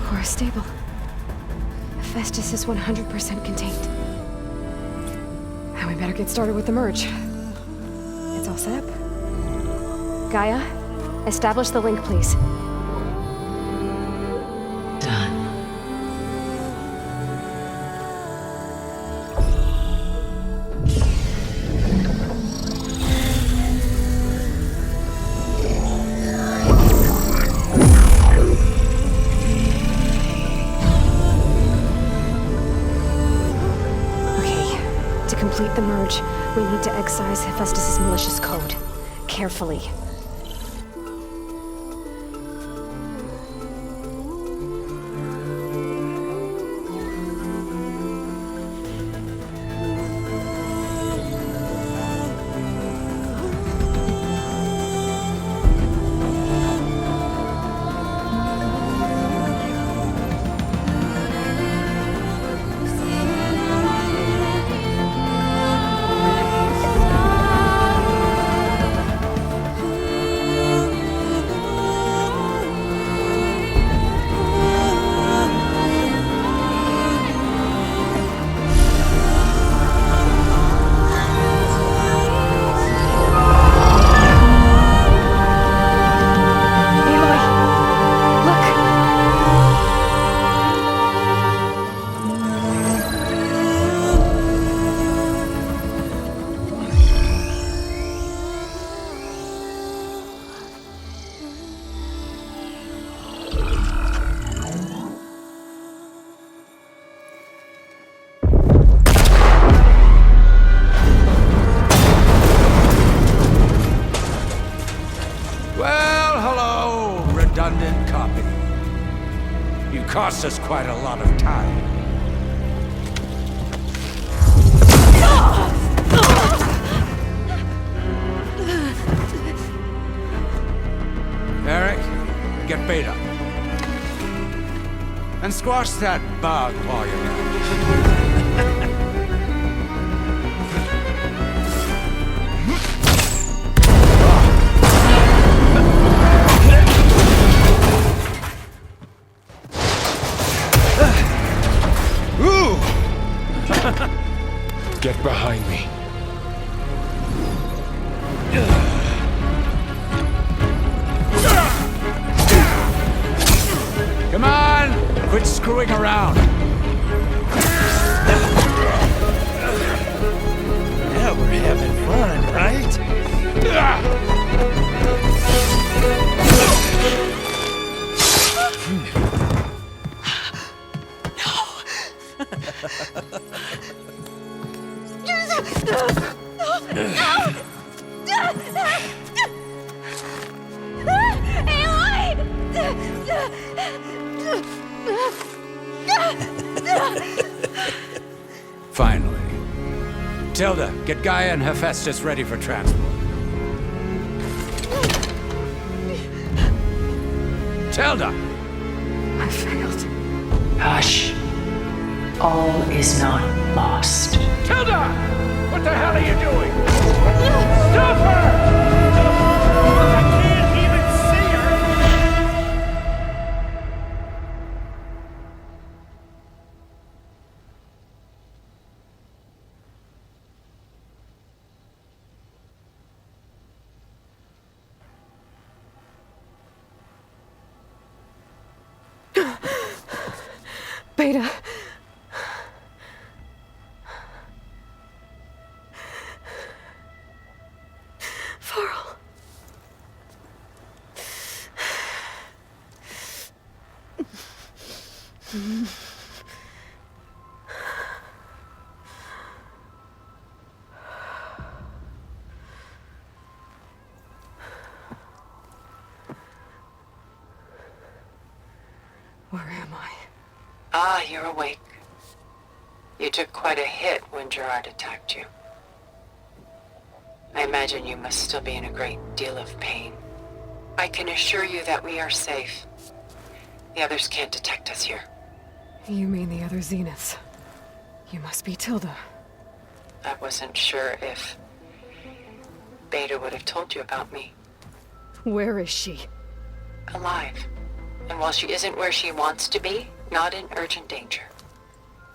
Core is stable. Hephaestus is 100% contained. Now we better get started with the merge. It's all set up. Gaia, establish the link, please. Done. To complete the merge, we need to excise Hephaestus' malicious code. Carefully. Redundant copy. You cost us quite a lot of time. Eric, get Beta. And squash that bug while you're at it. Get behind me. Come on! Quit screwing around! Now we're having fun, right? Finally. Tilda, get Gaia and Hephaestus ready for transport. Tilda! I failed. Hush. All is not lost. Tilda! What the hell are you doing? Stop her! I can't even see her! Beta. Varl. Where am I? Ah, you're awake. You took quite a hit when Gerard attacked you. I imagine you must still be in a great deal of pain. I can assure you that we are safe. The others can't detect us here. You mean the other Zeniths? You must be Tilda. I wasn't sure if Beta would have told you about me. Where is she? Alive. And while she isn't where she wants to be, not in urgent danger.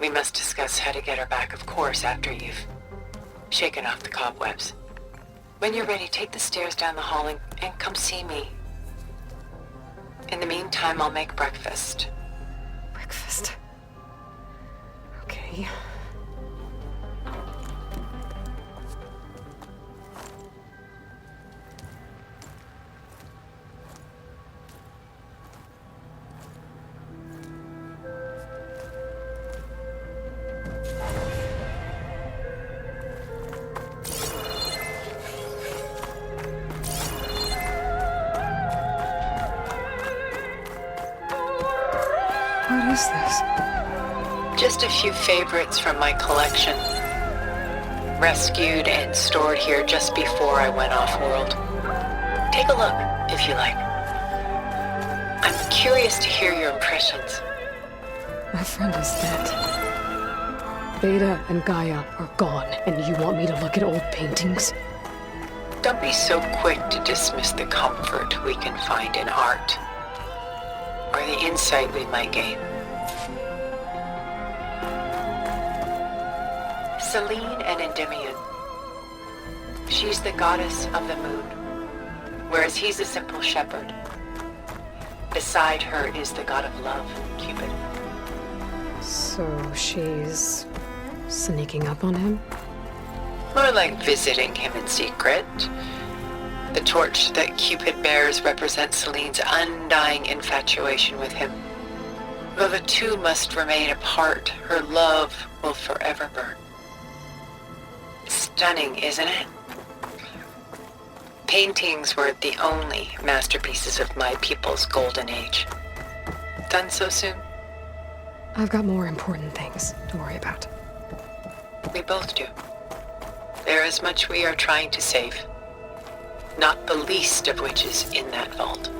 We must discuss how to get her back, of course, after you've shaken off the cobwebs. When you're ready, take the stairs down the hall and come see me. In the meantime, I'll make breakfast. Breakfast. Okay. What is this? Just a few favorites from my collection. Rescued and stored here just before I went off-world. Take a look, if you like. I'm curious to hear your impressions. My friend is dead. Beta and Gaia are gone, and you want me to look at old paintings? Don't be so quick to dismiss the comfort we can find in art, or the insight we might gain. Selene and Endymion. She's the goddess of the moon, whereas he's a simple shepherd. Beside her is the god of love, Cupid. So she's sneaking up on him? More like visiting him in secret. The torch that Cupid bears represents Selene's undying infatuation with him. Though the two must remain apart, her love will forever burn. Stunning, isn't it? Paintings were the only masterpieces of my people's golden age. Done so soon? I've got more important things to worry about. We both do. There is much we are trying to save, not the least of which is in that vault.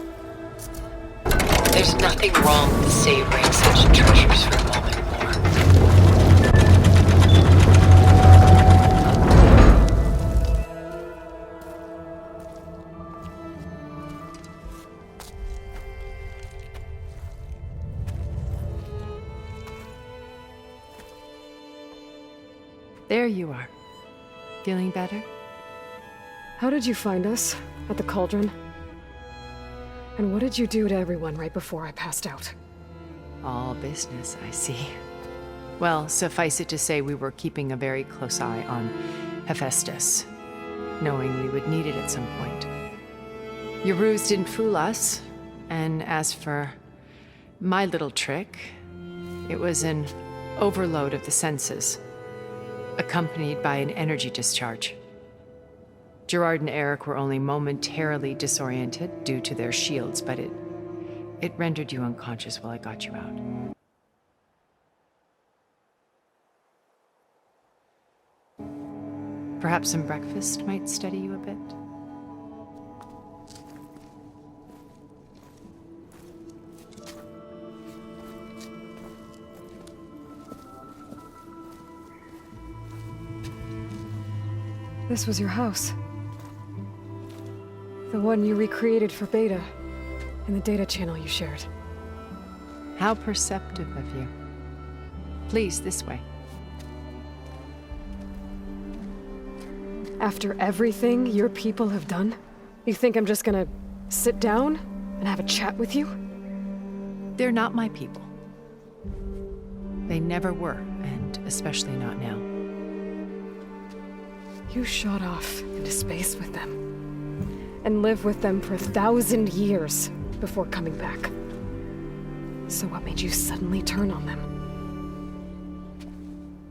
There's nothing wrong with savoring such treasures for a moment more. There you are. Feeling better? How did you find us? At the cauldron? And what did you do to everyone right before I passed out? All business, I see. Well, suffice it to say we were keeping a very close eye on Hephaestus, knowing we would need it at some point. Your ruse didn't fool us, and as for my little trick, it was an overload of the senses, accompanied by an energy discharge. Gerard and Eric were only momentarily disoriented due to their shields, but it rendered you unconscious while I got you out. Perhaps some breakfast might steady you a bit? This was your house. The one you recreated for Beta, in the data channel you shared. How perceptive of you. Please, this way. After everything your people have done, you think I'm just gonna sit down and have a chat with you? They're not my people. They never were, and especially not now. You shot off into space with them, and lived with them for 1,000 years before coming back. So what made you suddenly turn on them?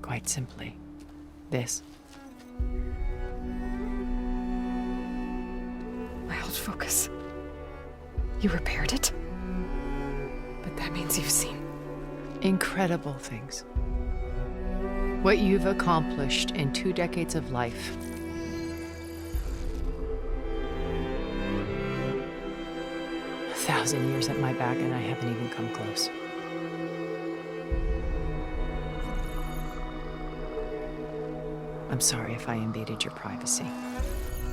Quite simply, this. My old focus. You repaired it? But that means you've seen Incredible things. What you've accomplished in 2 decades of life. A 1,000 years at my back and I haven't even come close. I'm sorry if I invaded your privacy,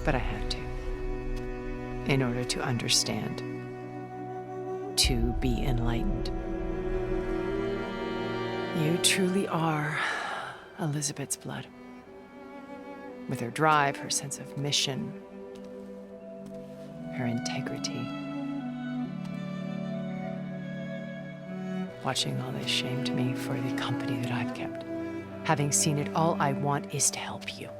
but I had to. In order to understand. to be enlightened. You truly are Elizabeth's blood. With her drive, her sense of mission, her integrity. Watching all this shamed me for the company that I've kept. Having seen it, all I want is to help you.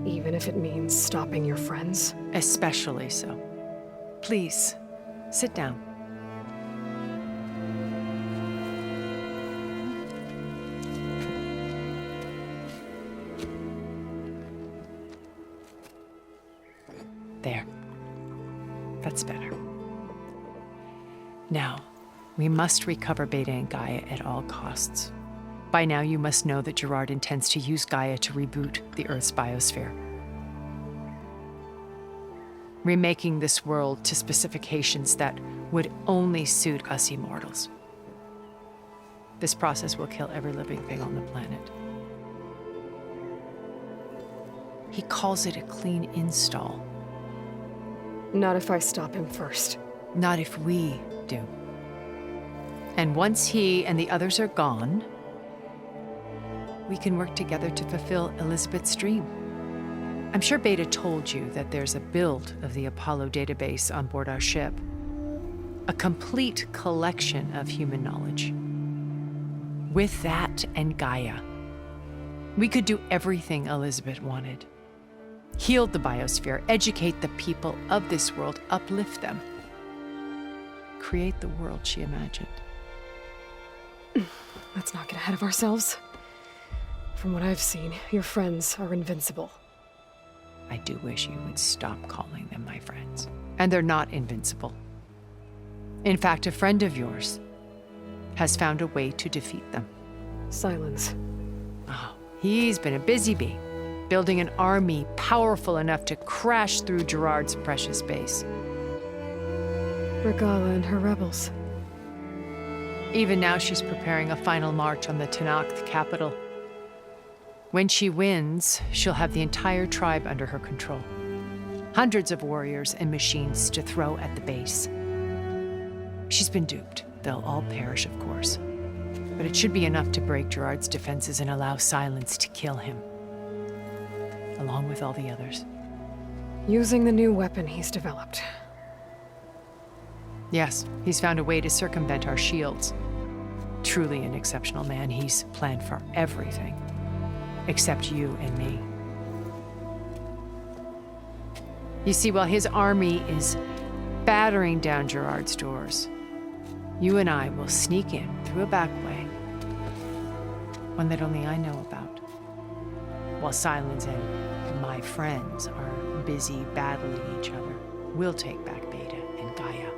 Even if it means stopping your friends? Especially so. Please, sit down. There. That's better. Now, we must recover Beta and Gaia at all costs. By now, you must know that Gerard intends to use Gaia to reboot the Earth's biosphere. Remaking this world to specifications that would only suit us immortals. This process will kill every living thing on the planet. He calls it a clean install. Not if I stop him first. Not if we do. And once he and the others are gone, we can work together to fulfill Elizabeth's dream. I'm sure Beta told you that there's a build of the Apollo database on board our ship. A complete collection of human knowledge. With that and Gaia, we could do everything Elizabeth wanted. Heal the biosphere, educate the people of this world, uplift them. Create the world she imagined. Let's not get ahead of ourselves. From what I've seen, your friends are invincible. I do wish you would stop calling them my friends. And they're not invincible. In fact, a friend of yours has found a way to defeat them. Silence. Oh, he's been a busy bee, building an army powerful enough to crash through Gerard's precious base. Regala and her rebels. Even now, she's preparing a final march on the Tanakh capital. When she wins, she'll have the entire tribe under her control. Hundreds of warriors and machines to throw at the base. She's been duped. They'll all perish, of course. But it should be enough to break Gerard's defenses and allow Silence to kill him. Along with all the others. Using the new weapon he's developed. Yes, he's found a way to circumvent our shields. Truly an exceptional man. He's planned for everything. Except you and me. You see, while his army is battering down Gerard's doors, you and I will sneak in through a back way, one that only I know about, while Silence and my friends are busy battling each other. We'll take back Beta and Gaia.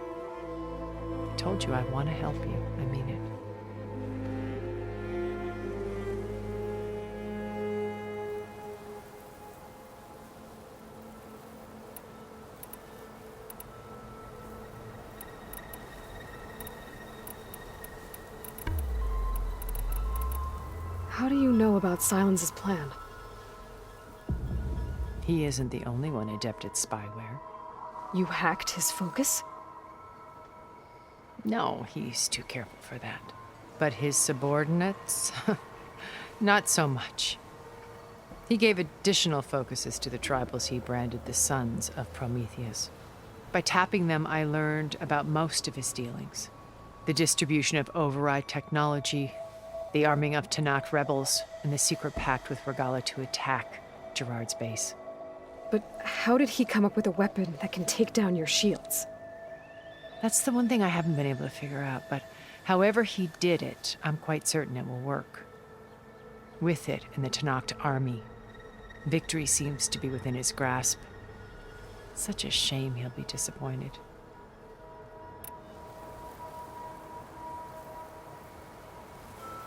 I told you I want to help you. I mean it. How do you know about Silence's plan? He isn't the only one adept at spyware. You hacked his focus? No, he's too careful for that. But his subordinates? Not so much. He gave additional focuses to the tribals he branded the Sons of Prometheus. By tapping them, I learned about most of his dealings. The distribution of override technology, the arming of Tanakh rebels, and the secret pact with Regala to attack Gerard's base. But how did he come up with a weapon that can take down your shields? That's the one thing I haven't been able to figure out, but however he did it, I'm quite certain it will work. With it and the Tanakh army, victory seems to be within his grasp. Such a shame he'll be disappointed.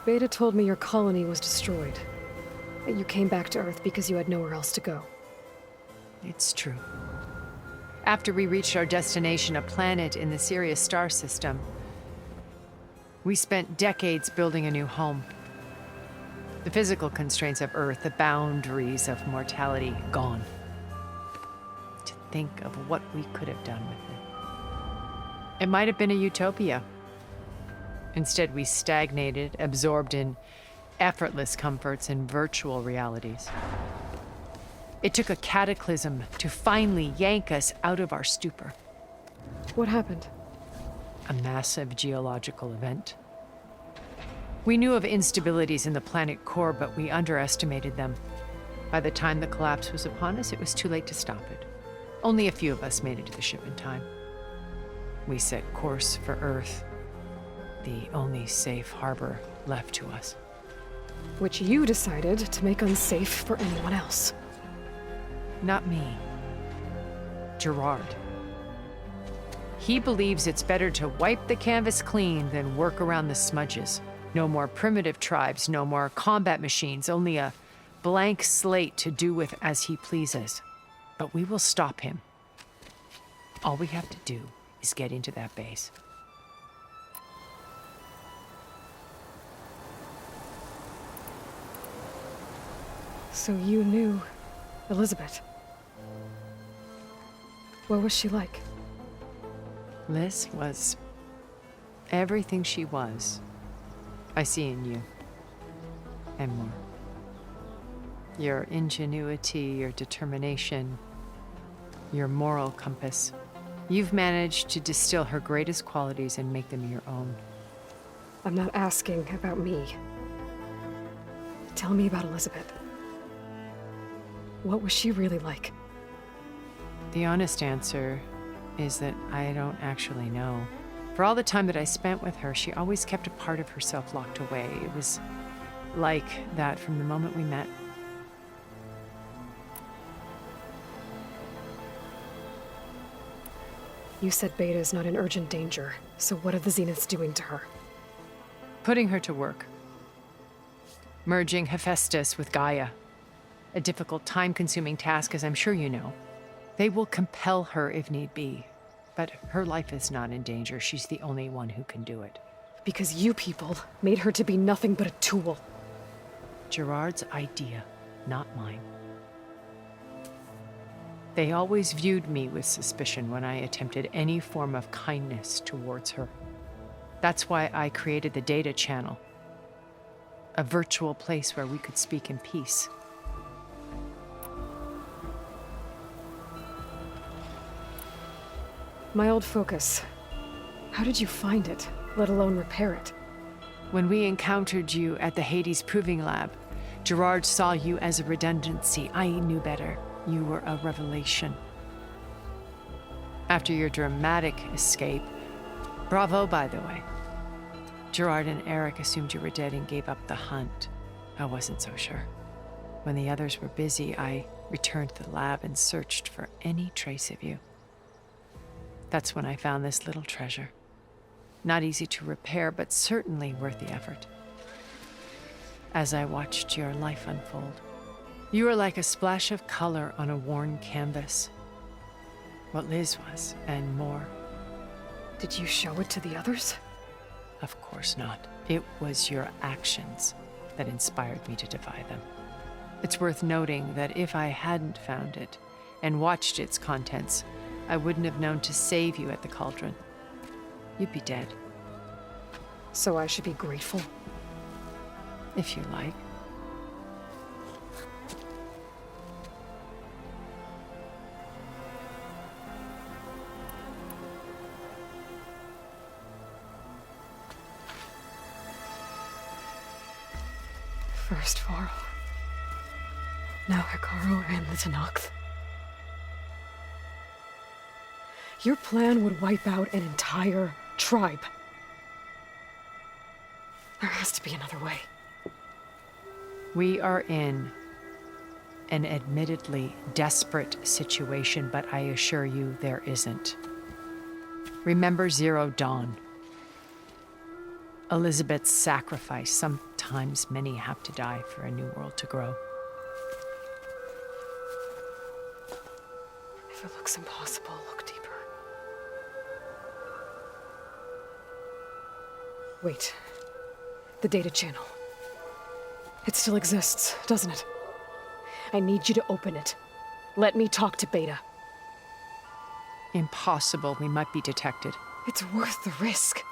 Beta told me your colony was destroyed. That you came back to Earth because you had nowhere else to go. It's true. After we reached our destination, a planet in the Sirius star system, we spent decades building a new home. The physical constraints of Earth, the boundaries of mortality, gone. To think of what we could have done with it. It might have been a utopia. Instead, we stagnated, absorbed in effortless comforts and virtual realities. It took a cataclysm to finally yank us out of our stupor. What happened? A massive geological event. We knew of instabilities in the planet core, but we underestimated them. By the time the collapse was upon us, it was too late to stop it. Only a few of us made it to the ship in time. We set course for Earth, the only safe harbor left to us. Which you decided to make unsafe for anyone else. Not me. Gerard. He believes it's better to wipe the canvas clean than work around the smudges. No more primitive tribes, no more combat machines, only a blank slate to do with as he pleases. But we will stop him. All we have to do is get into that base. So you knew Elizabeth. What was she like? Liz was everything she was. I see in you. And more. Your ingenuity, your determination, your moral compass. You've managed to distill her greatest qualities and make them your own. I'm not asking about me. Tell me about Elizabeth. What was she really like? The honest answer is that I don't actually know. For all the time that I spent with her, she always kept a part of herself locked away. It was like that from the moment we met. You said Beta is not in urgent danger, so what are the Zeniths doing to her? Putting her to work. Merging Hephaestus with Gaia. A difficult, time-consuming task, as I'm sure you know. They will compel her if need be. But her life is not in danger. She's the only one who can do it. Because you people made her to be nothing but a tool. Gerard's idea, not mine. They always viewed me with suspicion when I attempted any form of kindness towards her. That's why I created the data channel. A virtual place where we could speak in peace. My old focus. How did you find it, let alone repair it? When we encountered you at the Hades Proving Lab, Gerard saw you as a redundancy. I knew better. You were a revelation. After your dramatic escape, bravo, by the way. Gerard and Eric assumed you were dead and gave up the hunt. I wasn't so sure. When the others were busy, I returned to the lab and searched for any trace of you. That's when I found this little treasure. Not easy to repair, but certainly worth the effort. As I watched your life unfold, you were like a splash of color on a worn canvas. What Liz was, and more. Did you show it to the others? Of course not. It was your actions that inspired me to defy them. It's worth noting that if I hadn't found it and watched its contents, I wouldn't have known to save you at the cauldron. You'd be dead. So I should be grateful? If you like. First Varl. Now Hikaru and the Tenakth. Your plan would wipe out an entire tribe. There has to be another way. We are in an admittedly desperate situation, but I assure you there isn't. Remember Zero Dawn. Elizabeth's sacrifice. Sometimes many have to die for a new world to grow. If it looks impossible, look deeper. Wait. The data channel. It still exists, doesn't it? I need you to open it. Let me talk to Beta. Impossible. We might be detected. It's worth the risk.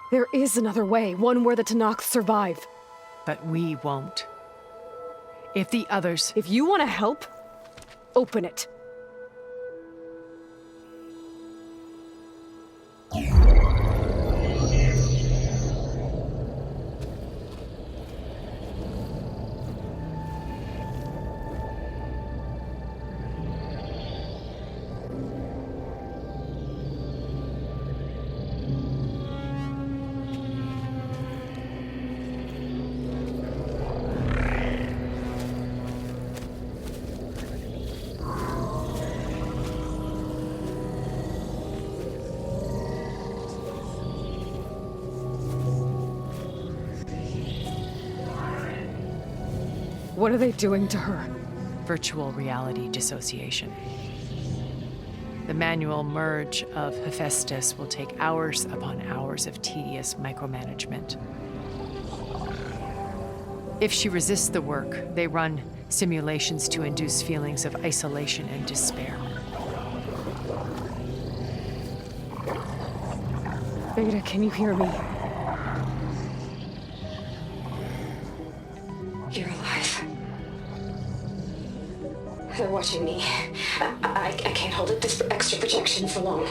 There is another way, one where the Tanakh survive. But we won't. If the others... If you want to help, open it. What are they doing to her? Virtual reality dissociation. The manual merge of Hephaestus will take hours upon hours of tedious micromanagement. If she resists the work, they run simulations to induce feelings of isolation and despair. Beta, can you hear me? You're alive. They're watching me. I can't hold up this extra projection for long.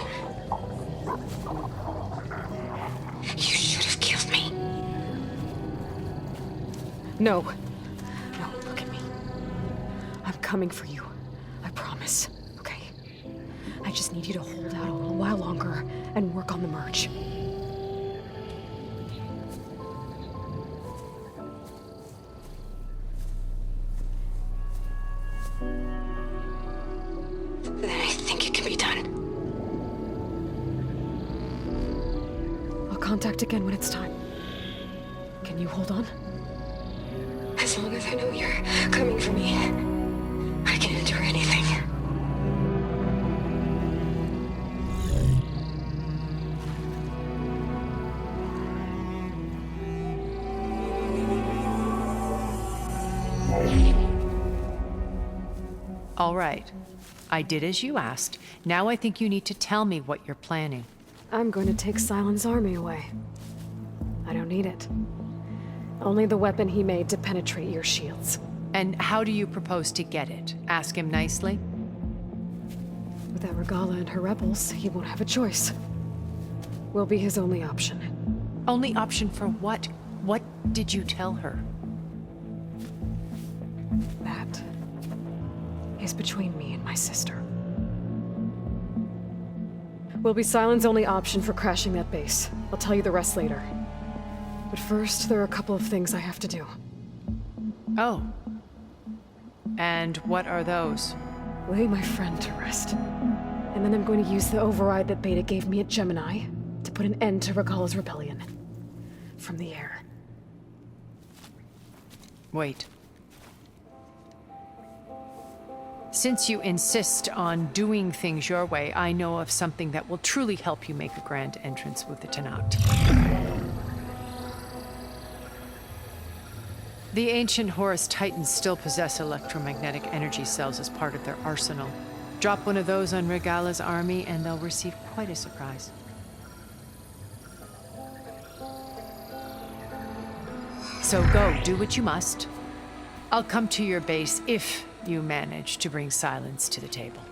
You should have killed me. No. No, look at me. I'm coming for you. I promise. Okay? I just need you to hold out a little while longer and work on the merge. Then I think it can be done. I'll contact again when it's time. Can you hold on? As long as I know you're coming for me, I can endure anything. All right. I did as you asked. Now I think you need to tell me what you're planning. I'm going to take Silent's army away. I don't need it. Only the weapon he made to penetrate your shields. And how do you propose to get it? Ask him nicely? Without Regala and her rebels, he won't have a choice. We'll be his only option. Only option for what? What did you tell her? That is between me and my sister. Will be Silent's only option for crashing that base. I'll tell you the rest later. But first, there are a couple of things I have to do. Oh. And what are those? Lay my friend to rest. And then I'm going to use the override that Beta gave me at Gemini to put an end to Regala's rebellion. From the air. Wait. Since you insist on doing things your way, I know of something that will truly help you make a grand entrance with the Tanakh. The ancient Horus Titans still possess electromagnetic energy cells as part of their arsenal. Drop one of those on Regala's army and they'll receive quite a surprise. So go, do what you must. I'll come to your base if you manage to bring Silence to the table.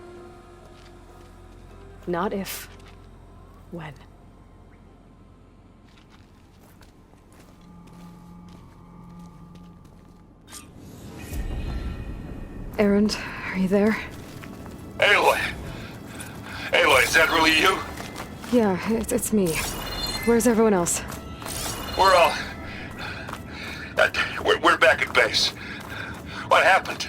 Not if. When. Erend, are you there? Aloy! Aloy, is that really you? Yeah, it's me. Where's everyone else? We're all... we're back at base. What happened?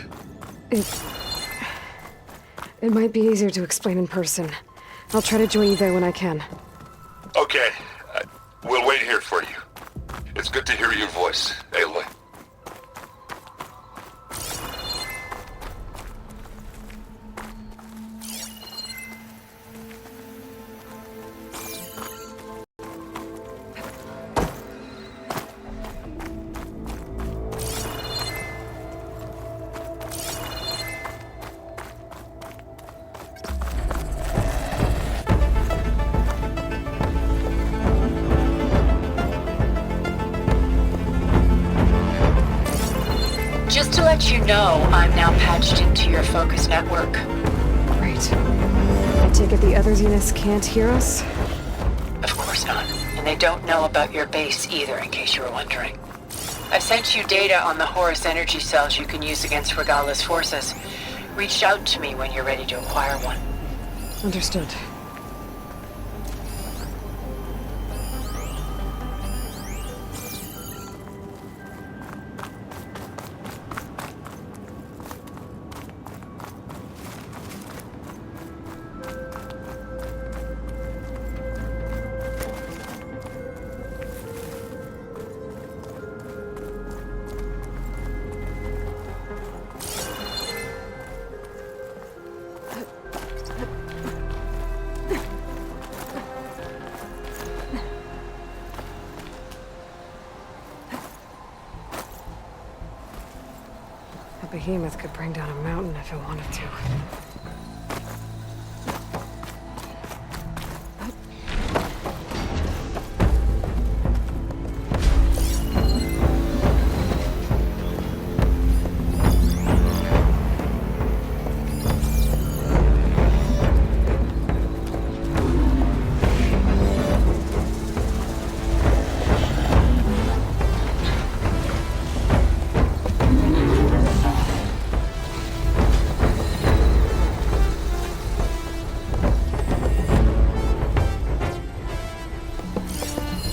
It might be easier to explain in person. I'll try to join you there when I can. Okay. We'll wait here for you. It's good to hear your voice, Aloy. Just to let you know, I'm now patched into your focus network. Great. I take it the other Zeniths can't hear us? Of course not. And they don't know about your base either, in case you were wondering. I've sent you data on the Horus energy cells you can use against Regala's forces. Reach out to me when you're ready to acquire one. Understood. A behemoth could bring down a mountain if it wanted to.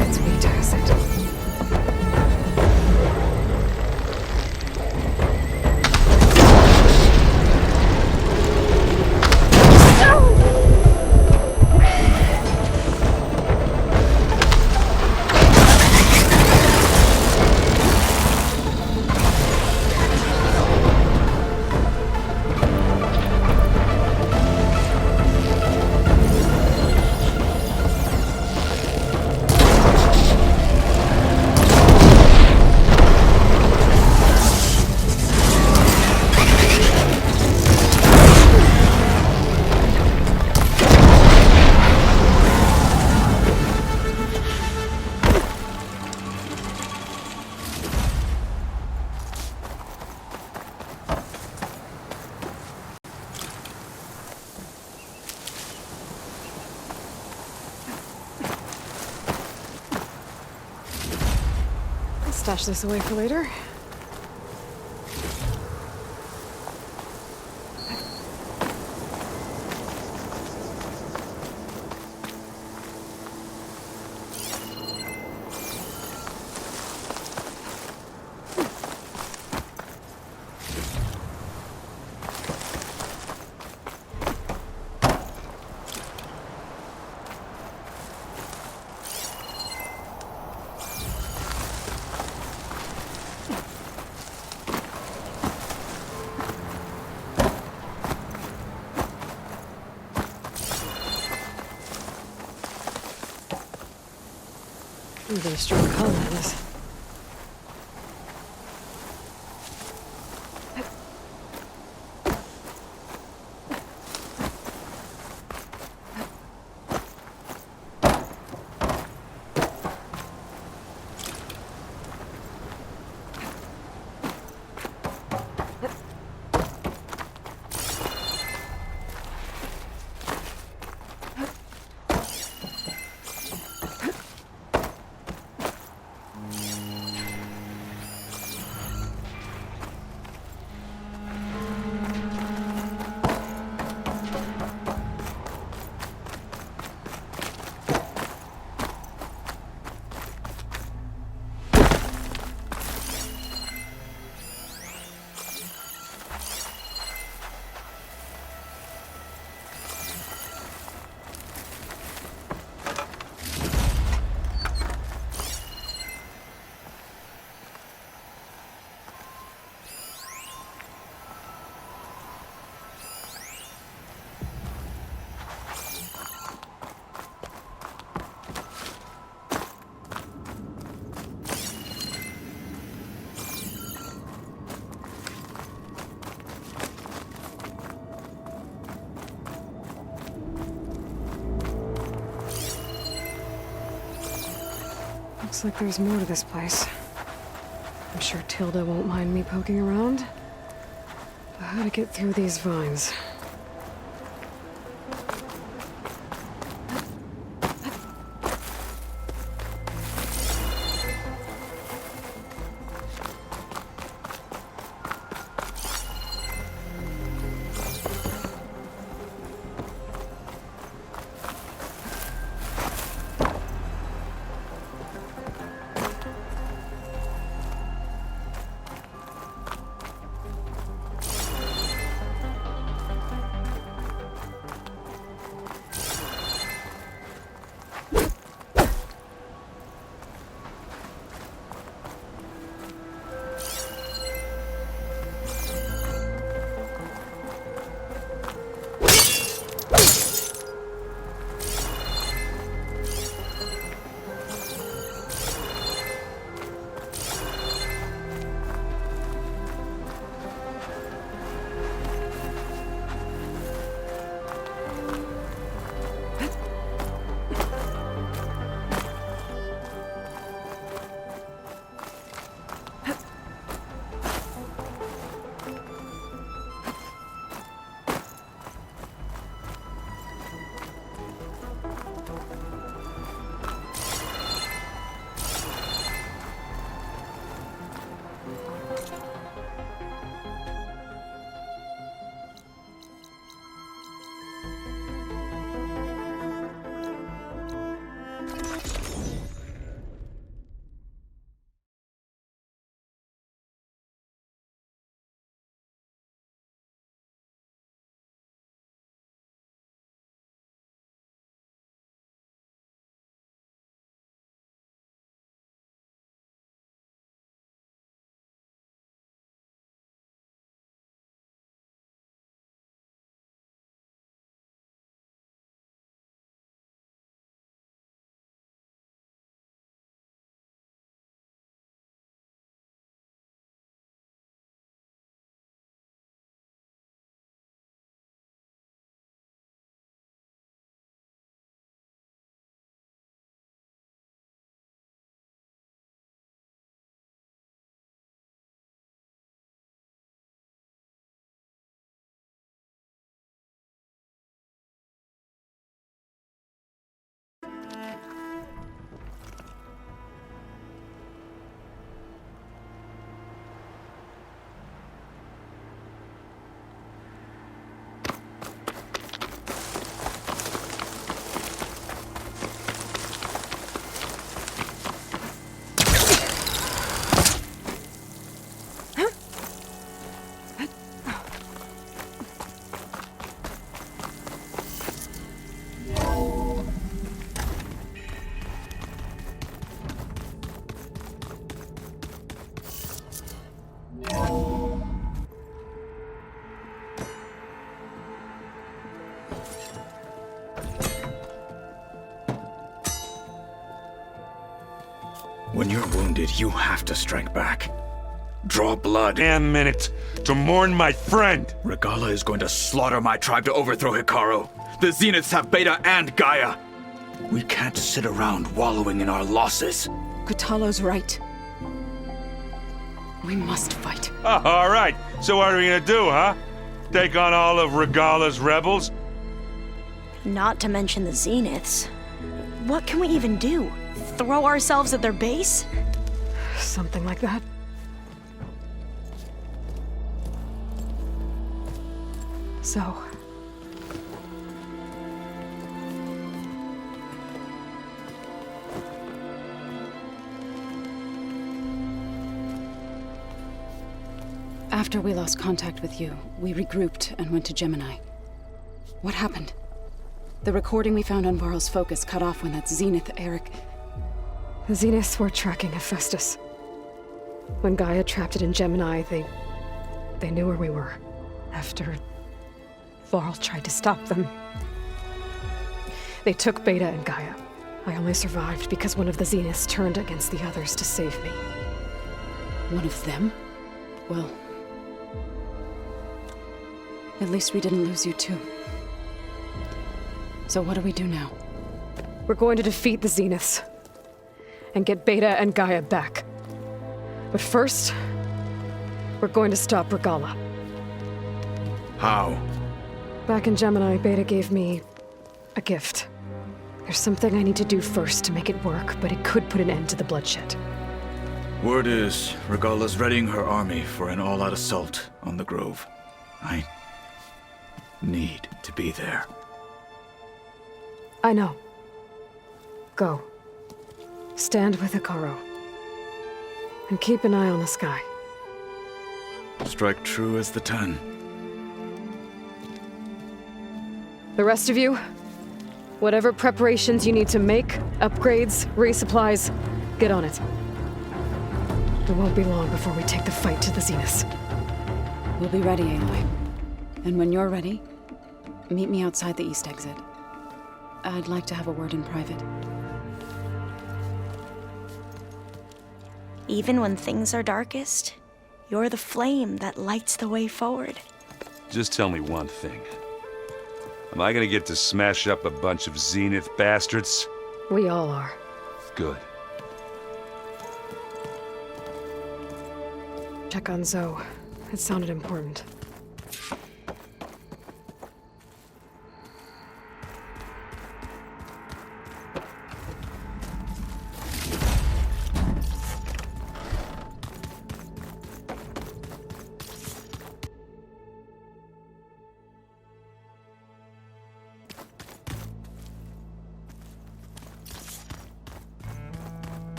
It's weak to acid. I'll stash this away for later. You've got a strong call on this. Looks like there's more to this place. I'm sure Tilda won't mind me poking around. But how to get through these vines? When you're wounded, you have to strike back. Draw blood. Damn minute to mourn my friend. Regala is going to slaughter my tribe to overthrow Hikaru. The Zeniths have Beta and Gaia. We can't sit around wallowing in our losses. Kutalo's right. We must fight. Oh, all right. So what are we gonna do, huh? Take on all of Regala's rebels? Not to mention the Zeniths. What can we even do? Throw ourselves at their base? Something like that. So... After we lost contact with you, we regrouped and went to Gemini. What happened? The recording we found on Varl's focus cut off when that Zenith, Eric... The Zeniths were tracking Hephaestus. When Gaia trapped it in Gemini, they knew where we were. After Varl tried to stop them. They took Beta and Gaia. I only survived because one of the Zeniths turned against the others to save me. One of them? Well... at least we didn't lose you too. So what do we do now? We're going to defeat the Zeniths. And get Beta and Gaia back. But first, we're going to stop Regala. How? Back in Gemini, Beta gave me a gift. There's something I need to do first to make it work, but it could put an end to the bloodshed. Word is, Regala's readying her army for an all-out assault on the Grove. I need to be there. I know. Go. Stand with Hikaru. And keep an eye on the sky. Strike true as the 10. The rest of you, whatever preparations you need to make, upgrades, resupplies, get on it. It won't be long before we take the fight to the Zeniths. We'll be ready, Aloy. And when you're ready, meet me outside the east exit. I'd like to have a word in private. Even when things are darkest, you're the flame that lights the way forward. Just tell me one thing. Am I gonna get to smash up a bunch of Zenith bastards? We all are. Good. Check on Zoe. It sounded important.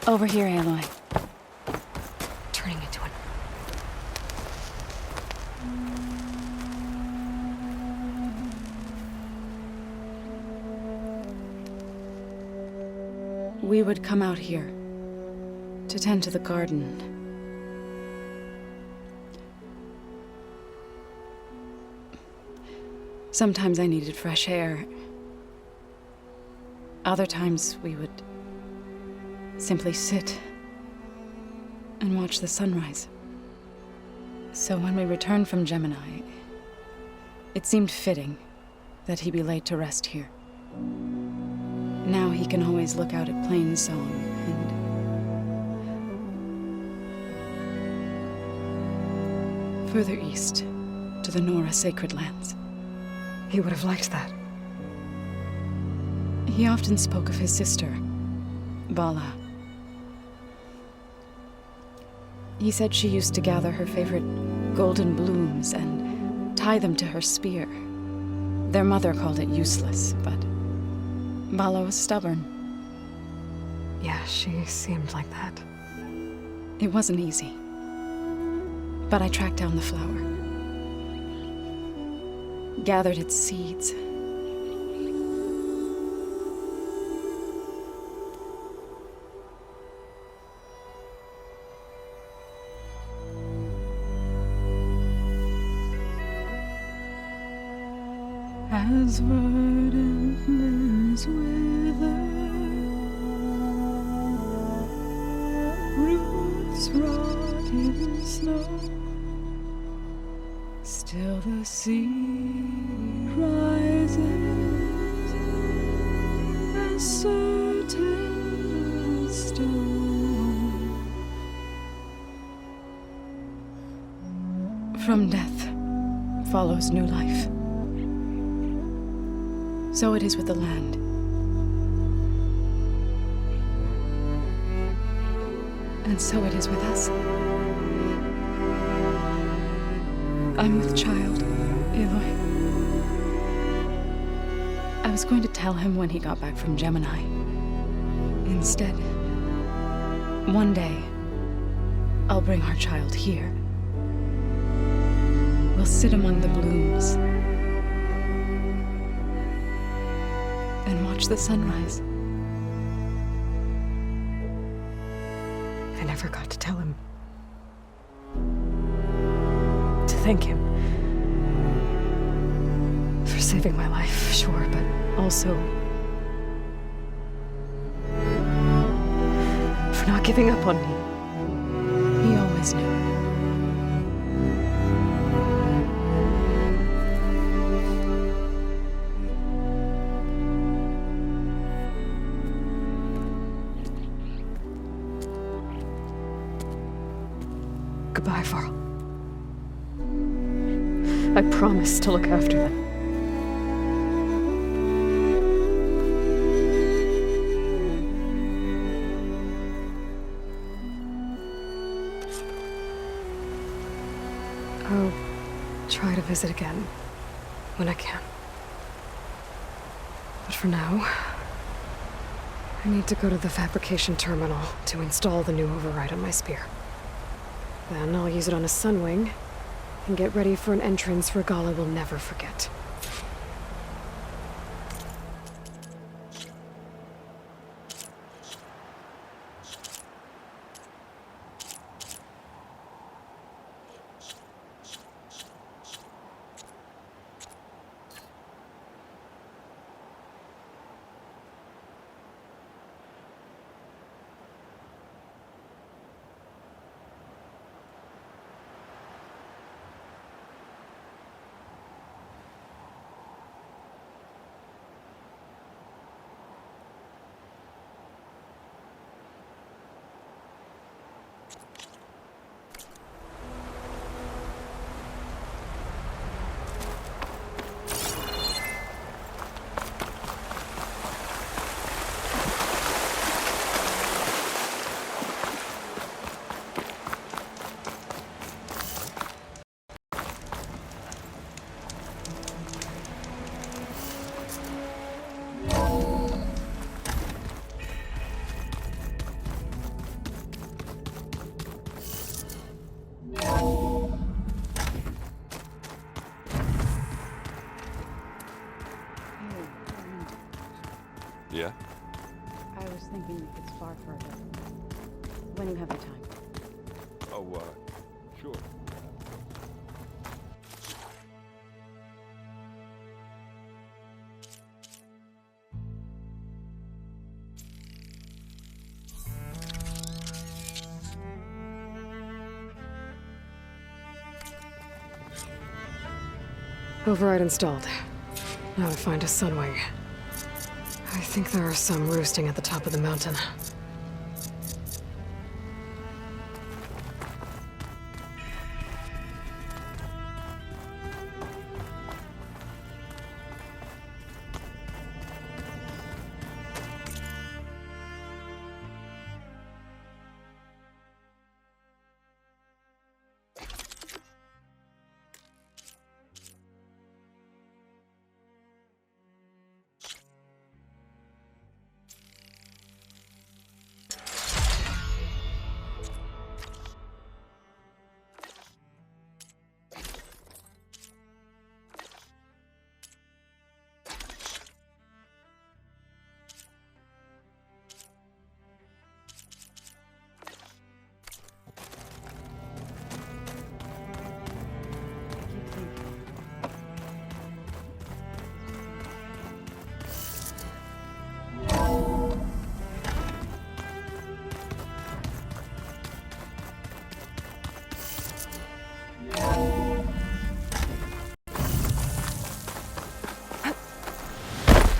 Over here, Aloy. Turning into an... We would come out here to tend to the garden. Sometimes I needed fresh air. Other times we would simply sit and watch the sunrise. So when we returned from Gemini, it seemed fitting that he be laid to rest here. Now he can always look out at Plainsong and further east to the Nora Sacred Lands. He would have liked that. He often spoke of his sister, Bala. He said she used to gather her favorite golden blooms and tie them to her spear. Their mother called it useless, but Bala was stubborn. Yeah, she seemed like that. It wasn't easy. But I tracked down the flower. Gathered its seeds. As verdant wither, roots rot in snow, still the sea rises as certain as stone. From death follows new life. So it is with the land. And so it is with us. I'm with child, Aloy. I was going to tell him when he got back from Gemini. Instead, one day, I'll bring our child here. We'll sit among the blooms and watch the sunrise. I never forgot to tell him. To thank him. For saving my life, sure, but also for not giving up on me. He always knew. Goodbye, Varl. I promise to look after them. I'll try to visit again when I can. But for now, I need to go to the fabrication terminal to install the new override on my spear. Then I'll use it on a sunwing and get ready for an entrance Regala will never forget. Yeah? I was thinking if it's far further. When you have the time. Oh, sure. Override installed. Now to find a sunwing. I think there are some roosting at the top of the mountain.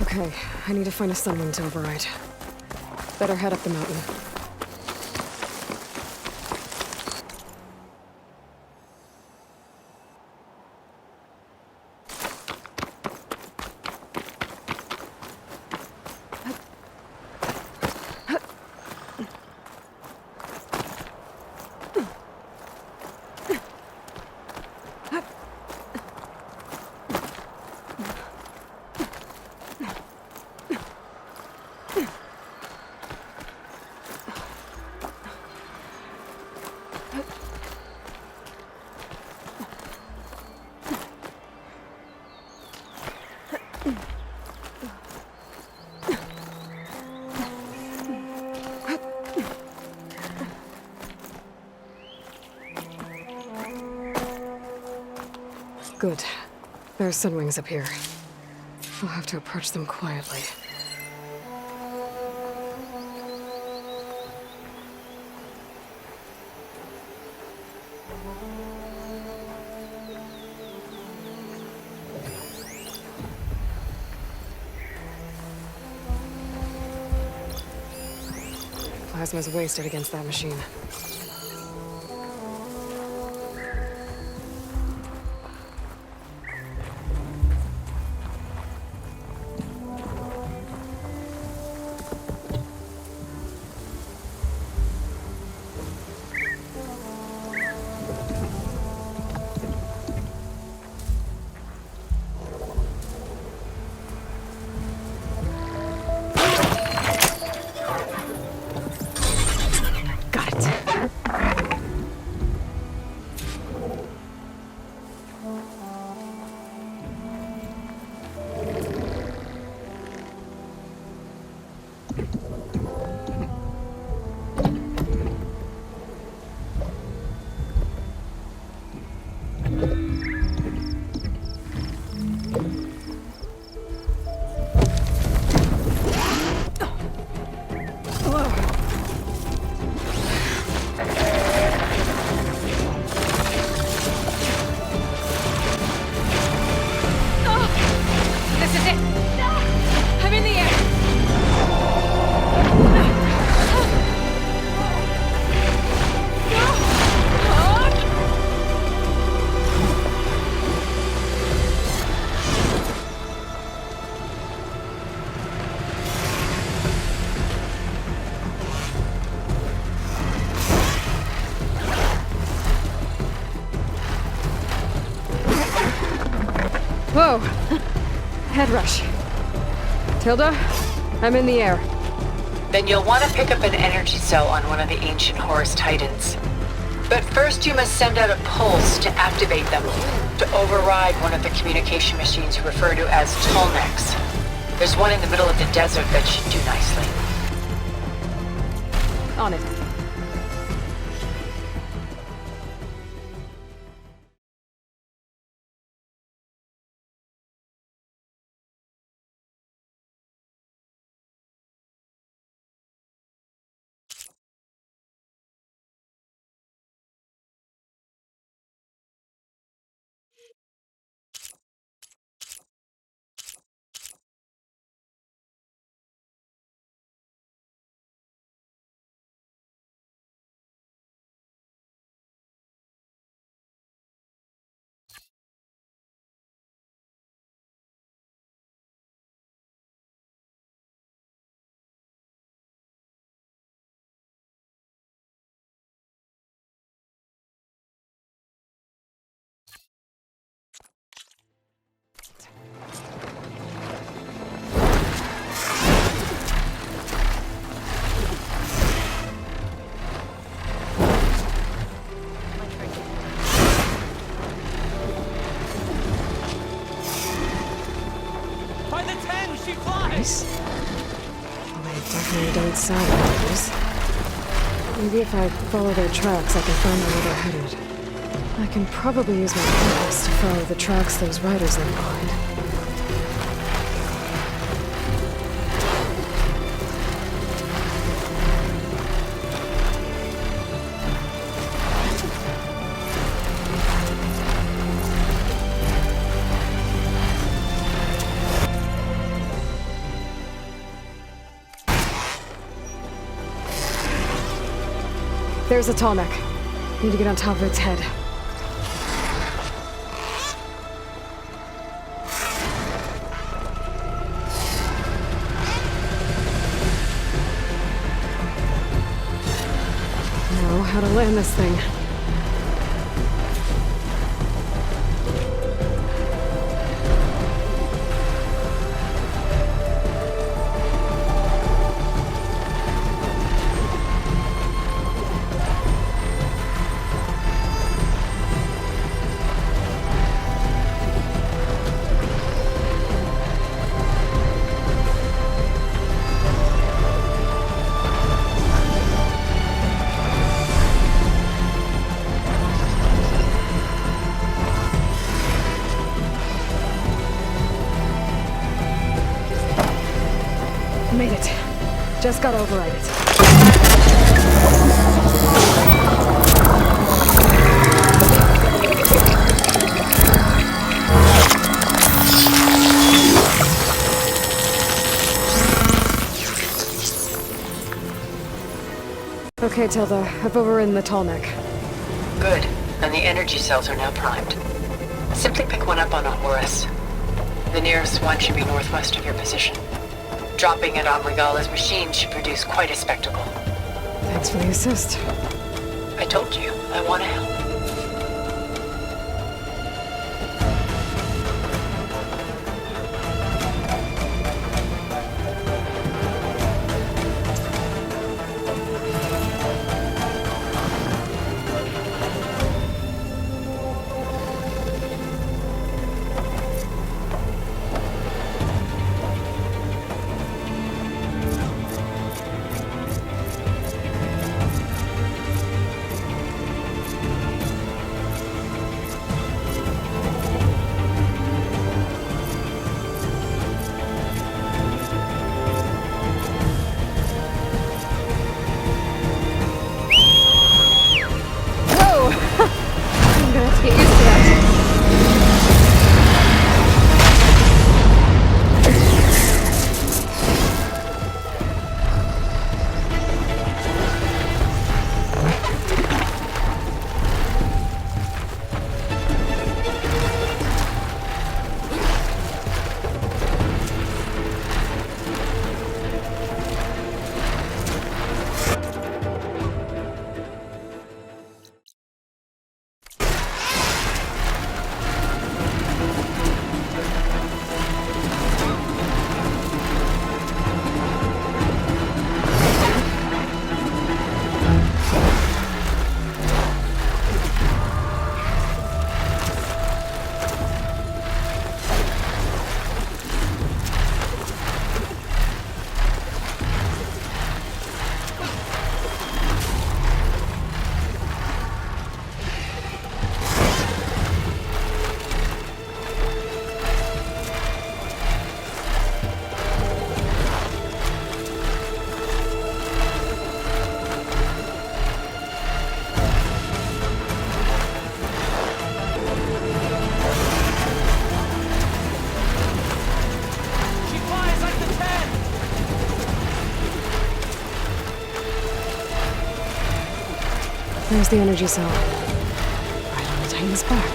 Okay, I need to find a sunwing to override. Better head up the mountain. Good. There are sunwings up here. We'll have to approach them quietly. Plasma's wasted against that machine. Whoa! Head rush. Tilda, I'm in the air. Then you'll want to pick up an energy cell on one of the ancient Horus Titans. But first you must send out a pulse to activate them, to override one of the communication machines you refer to as Tolnecs. There's one in the middle of the desert that should do nicely. On it. Well, they definitely don't sound like those. Maybe if I follow their tracks, I can find out where they're headed. I can probably use my compass to follow the tracks those riders left behind. There's a Tolnec. Need to get on top of its head. Know how to land this thing. Made it. Just gotta override it. Okay, Tilda. I've overridden the tall neck. Good. And the energy cells are now primed. Simply pick one up on a Horus. The nearest one should be northwest of your position. Dropping it on Regala's machine should produce quite a spectacle. Thanks for the assist. I told you, I want to help. I'm gonna have to get used to that. There's the energy cell. Right on the Titan's back.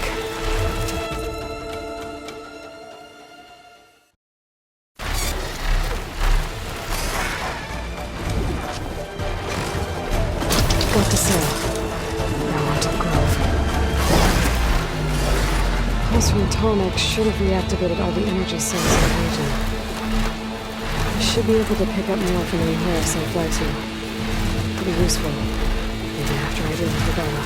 Got the cell. Now onto the grove. Pulse from Atomic should have reactivated all the energy cells in the region. I should be able to pick up more from any Horus I fly to. Pretty useful. Maybe after I deal with the Bella.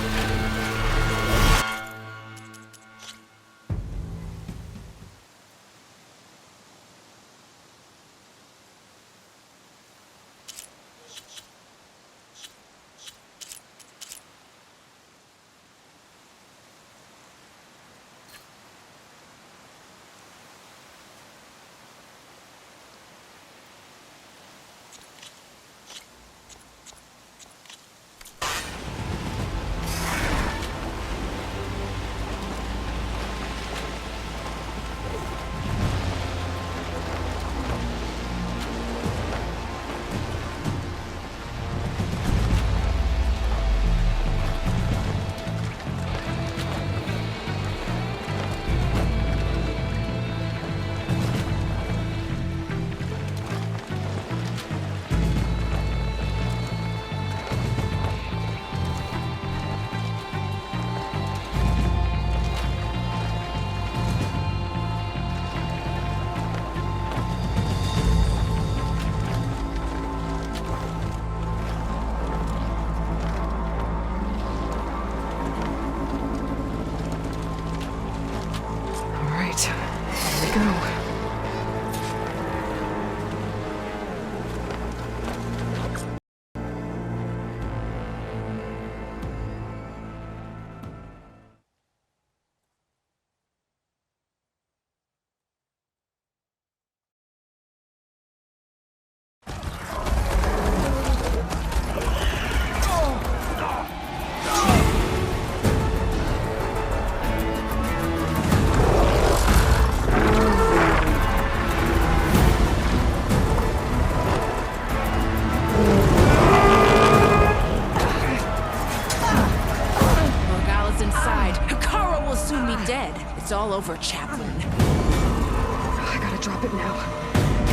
over, Chaplain. I gotta drop it now.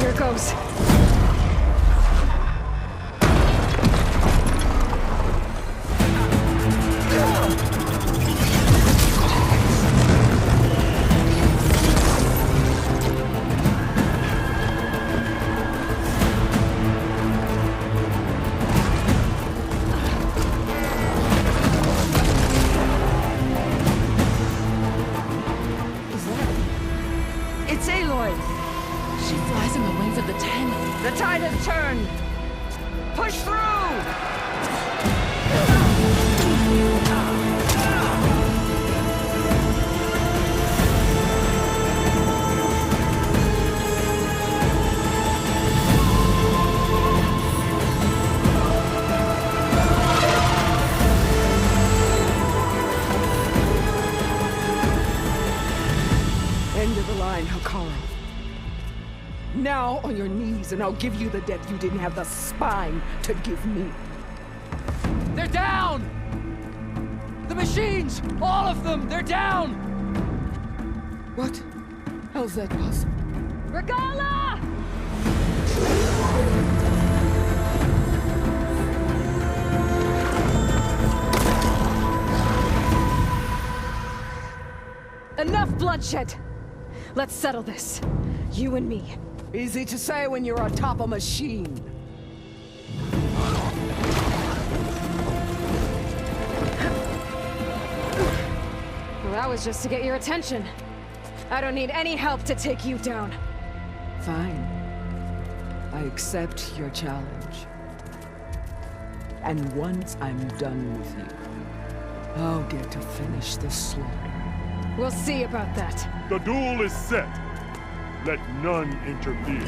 Here it goes. It's Aloy! She flies in the wings of the Ten. The tide has turned! Push through! End of the line, Hikaru. Now on your knees, and I'll give you the death you didn't have the spine to give me. They're down! The machines! All of them! They're down! What? How's that possible? Regala! Enough bloodshed! Let's settle this. You and me. Easy to say when you're atop a machine. Well, that was just to get your attention. I don't need any help to take you down. Fine. I accept your challenge. And once I'm done with you, I'll get to finish the slaughter. We'll see about that. The duel is set. Let none interfere.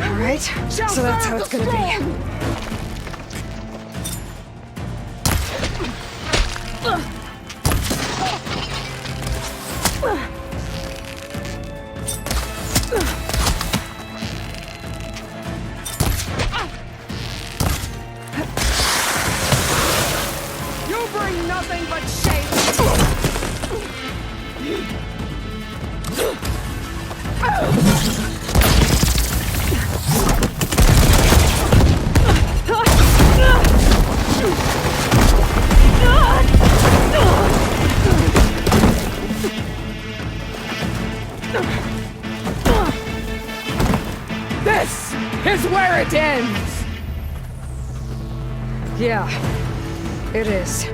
Alright, so that's how it's gonna be. You bring nothing but shame! This is where it ends! Yeah, it is.